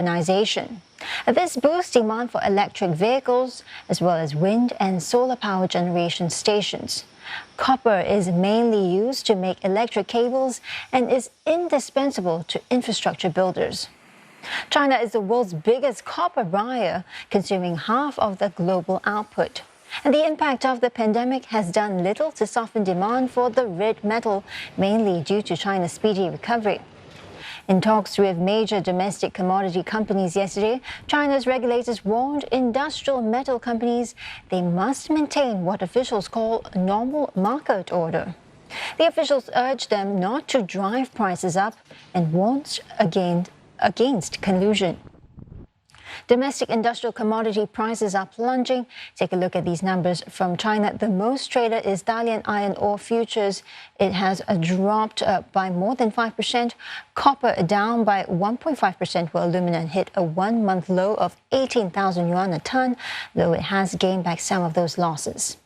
decarbonization. This boosts demand for electric vehicles as well as wind and solar power generation stations. Copper is mainly used to make electric cables and is indispensable to infrastructure builders. China is the world's biggest copper buyer, consuming half of the global output. And the impact of the pandemic has done little to soften demand for the red metal, mainly due to China's speedy recovery. In talks with major domestic commodity companies yesterday, China's regulators warned industrial metal companies they must maintain what officials call normal market order. The officials urged them not to drive prices up and warned against collusion. Domestic industrial commodity prices are plunging. Take a look at these numbers from China. The most traded is Dalian iron ore futures. It has dropped by more than 5%. Copper down by 1.5%, while aluminum hit a one-month low of 18,000 yuan a ton, though it has gained back some of those losses.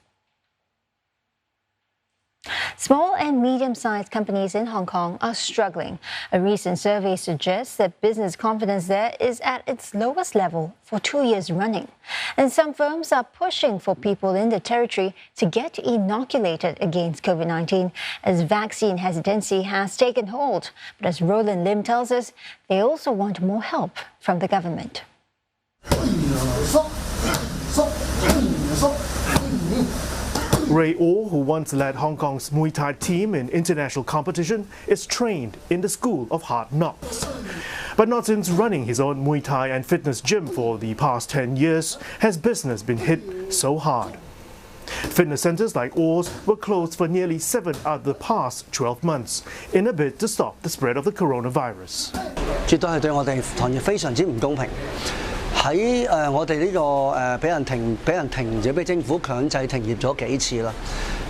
Small and medium-sized companies in Hong Kong are struggling. A recent survey suggests that business confidence there is at its lowest level for 2 years running. And some firms are pushing for people in the territory to get inoculated against COVID-19 as vaccine hesitancy has taken hold. But as Roland Lim tells us, they also want more help from the government. Ray Orr, who once led Hong Kong's Muay Thai team in international competition, is trained in the School of Hard Knocks. But not since running his own Muay Thai and fitness gym for the past 10 years has business been hit so hard. Fitness centers like Orr's were closed for nearly 7 out of the past 12 months in a bid to stop the spread of the coronavirus. 絕對係對我哋行業非常之唔公平。喺我哋呢個俾人停咗，俾政府強制停業咗幾次啦。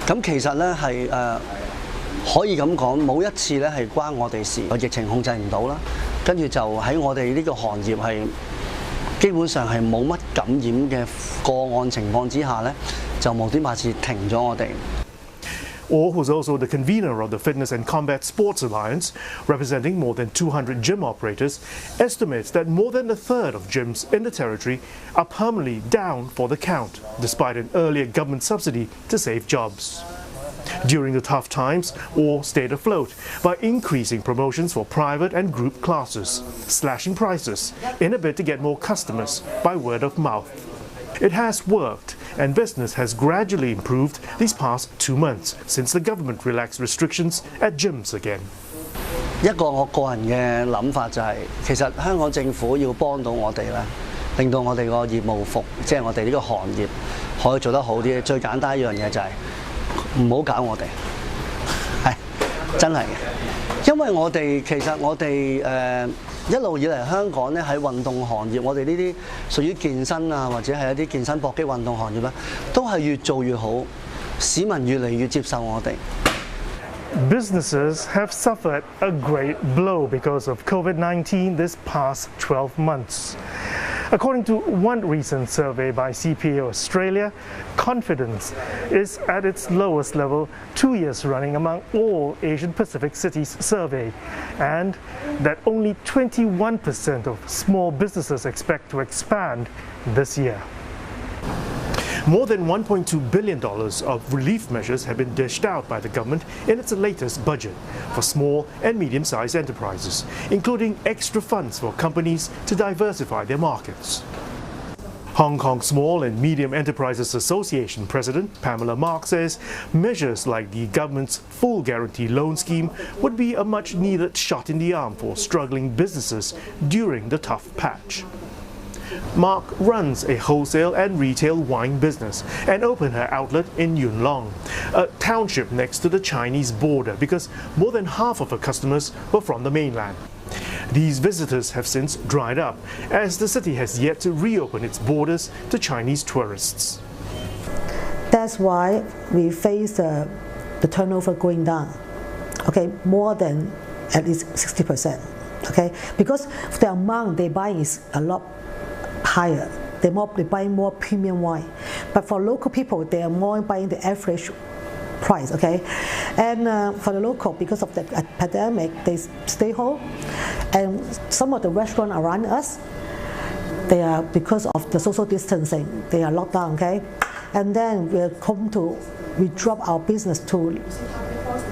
咁其實咧係可以咁講，冇一次咧係關我哋事，個疫情控制唔到啦。跟住就喺我哋呢個行業係基本上係冇乜感染嘅個案情況之下咧，就無端白事停咗我哋。Orr, who's also the convener of the Fitness and Combat Sports Alliance, representing more than 200 gym operators, estimates that more than a third of gyms in the territory are permanently down for the count, despite an earlier government subsidy to save jobs. During the tough times, Orr stayed afloat by increasing promotions for private and group classes, slashing prices in a bid to get more customers by word of mouth. It has worked, and business has gradually improved these past 2 months since the government relaxed restrictions at gyms again. 一個我個人嘅諗法就係，其實香港政府要幫到我哋咧，令到我哋個業務即係我哋呢個行業可以做得好啲。最簡單一樣嘢就係唔好搞我哋，係真係嘅，因為其實我哋一路以嚟香港咧喺運動行業，我哋呢啲屬於健身啊，或者係一啲健身搏擊運動行業咧，都係越做越好，市民越嚟越接受我哋。Businesses have suffered a great blow because of COVID-19 this past 12 months. According to one recent survey by CPA Australia, confidence is at its lowest level 2 years running among all Asian Pacific cities surveyed, and that only 21% of small businesses expect to expand this year. More than $1.2 billion of relief measures have been dished out by the government in its latest budget for small and medium-sized enterprises, including extra funds for companies to diversify their markets. Hong Kong Small and Medium Enterprises Association President Pamela Mark says measures like the government's full guarantee loan scheme would be a much-needed shot in the arm for struggling businesses during the tough patch. Mark runs a wholesale and retail wine business and opened her outlet in Yuen Long, a township next to the Chinese border, because more than half of her customers were from the mainland. These visitors have since dried up, as the city has yet to reopen its borders to Chinese tourists. That's why we face the turnover going down, okay, more than at least 60%, okay, because the amount they buy is a lot higher. They buy more premium wine, but for local people, they are more buying the average price, okay? And for the local, because of the pandemic, they stay home. And some of the restaurants around us, they are, because of the social distancing, they are locked down, okay? And then we drop our business to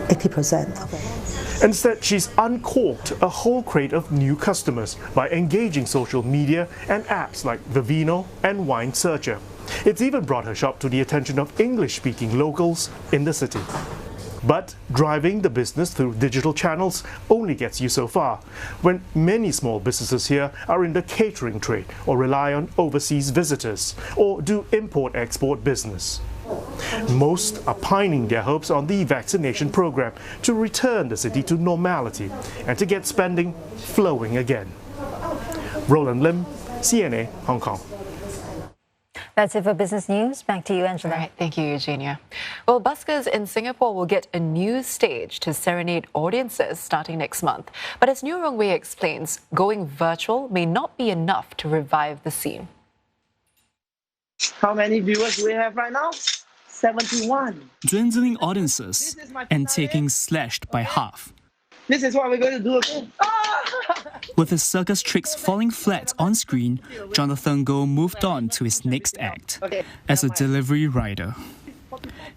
80%. Okay. Instead, she's uncorked a whole crate of new customers by engaging social media and apps like Vivino and Wine Searcher. It's even brought her shop to the attention of English-speaking locals in the city. But driving the business through digital channels only gets you so far, when many small businesses here are in the catering trade or rely on overseas visitors or do import-export business. Most are pining their hopes on the vaccination program to return the city to normality and to get spending flowing again. Roland Lim, CNA, Hong Kong. That's it for business news. Back to you, Angela. All right, thank you, Eugenia. Well, buskers in Singapore will get a new stage to serenade audiences starting next month. But as New Rong Wei explains, going virtual may not be enough to revive the scene. How many viewers do we have right now? 71. Dwindling audiences and taking slashed by half. This is what we're going to do again. With his circus tricks falling flat on screen, Jonathan Goh moved on to his next act as a delivery rider.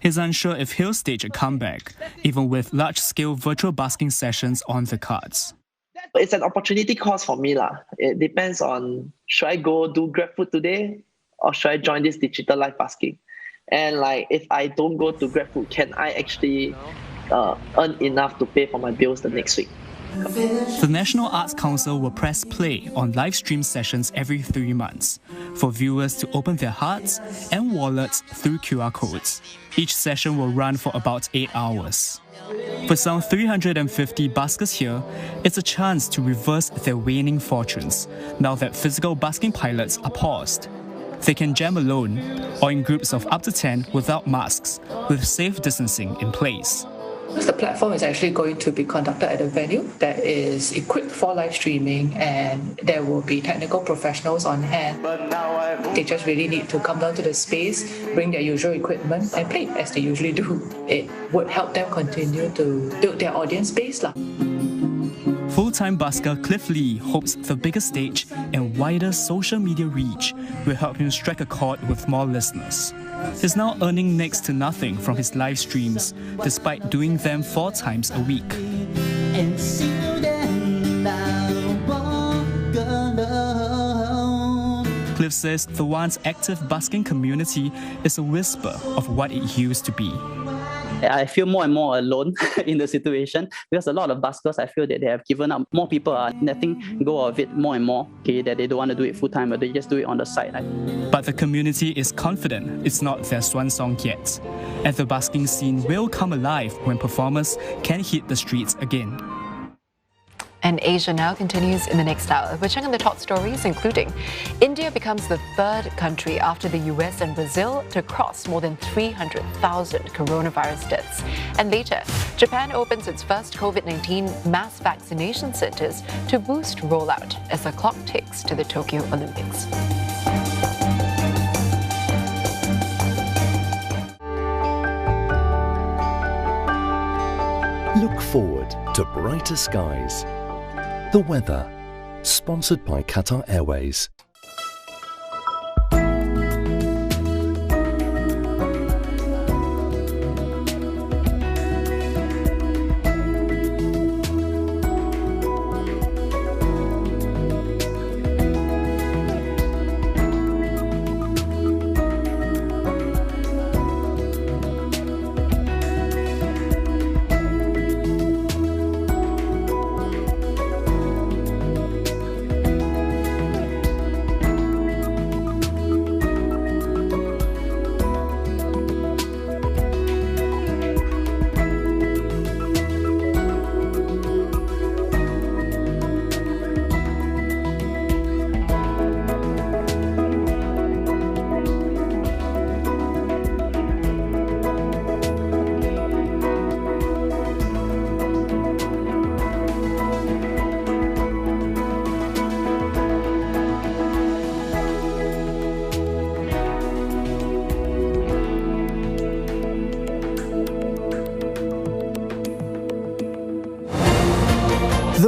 He's unsure if he'll stage a comeback, even with large-scale virtual busking sessions on the cards. It's an opportunity cost for me. It depends on, should I go do GrabFood today or should I join this digital live busking? And if I don't go to GrabFood, can I actually earn enough to pay for my bills the next week? The National Arts Council will press play on live stream sessions every 3 months for viewers to open their hearts and wallets through QR codes. Each session will run for about 8 hours. For some 350 buskers here, it's a chance to reverse their waning fortunes now that physical busking pilots are paused. They can jam alone or in groups of up to 10 without masks, with safe distancing in place. The platform is actually going to be conducted at a venue that is equipped for live streaming, and there will be technical professionals on hand. They just really need to come down to the space, bring their usual equipment and play as they usually do. It would help them continue to build their audience base. Full-time busker Cliff Lee hopes the bigger stage and wider social media reach will help him strike a chord with more listeners. He's now earning next to nothing from his live streams, despite doing them 4 times a week. Cliff says the once active busking community is a whisper of what it used to be. I feel more and more alone in the situation because a lot of buskers, I feel that they have given up. More people are letting go of it more and more, that they don't want to do it full time, but they just do it on the side. But the community is confident it's not their swan song yet. And the busking scene will come alive when performers can hit the streets again. And Asia Now continues in the next hour. We're checking the top stories, including India becomes the 3rd country after the US and Brazil to cross more than 300,000 coronavirus deaths. And later, Japan opens its first COVID-19 mass vaccination centers to boost rollout as the clock ticks to the Tokyo Olympics. Look forward to brighter skies. The weather, sponsored by Qatar Airways.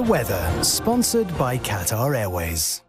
weather, sponsored by Qatar Airways.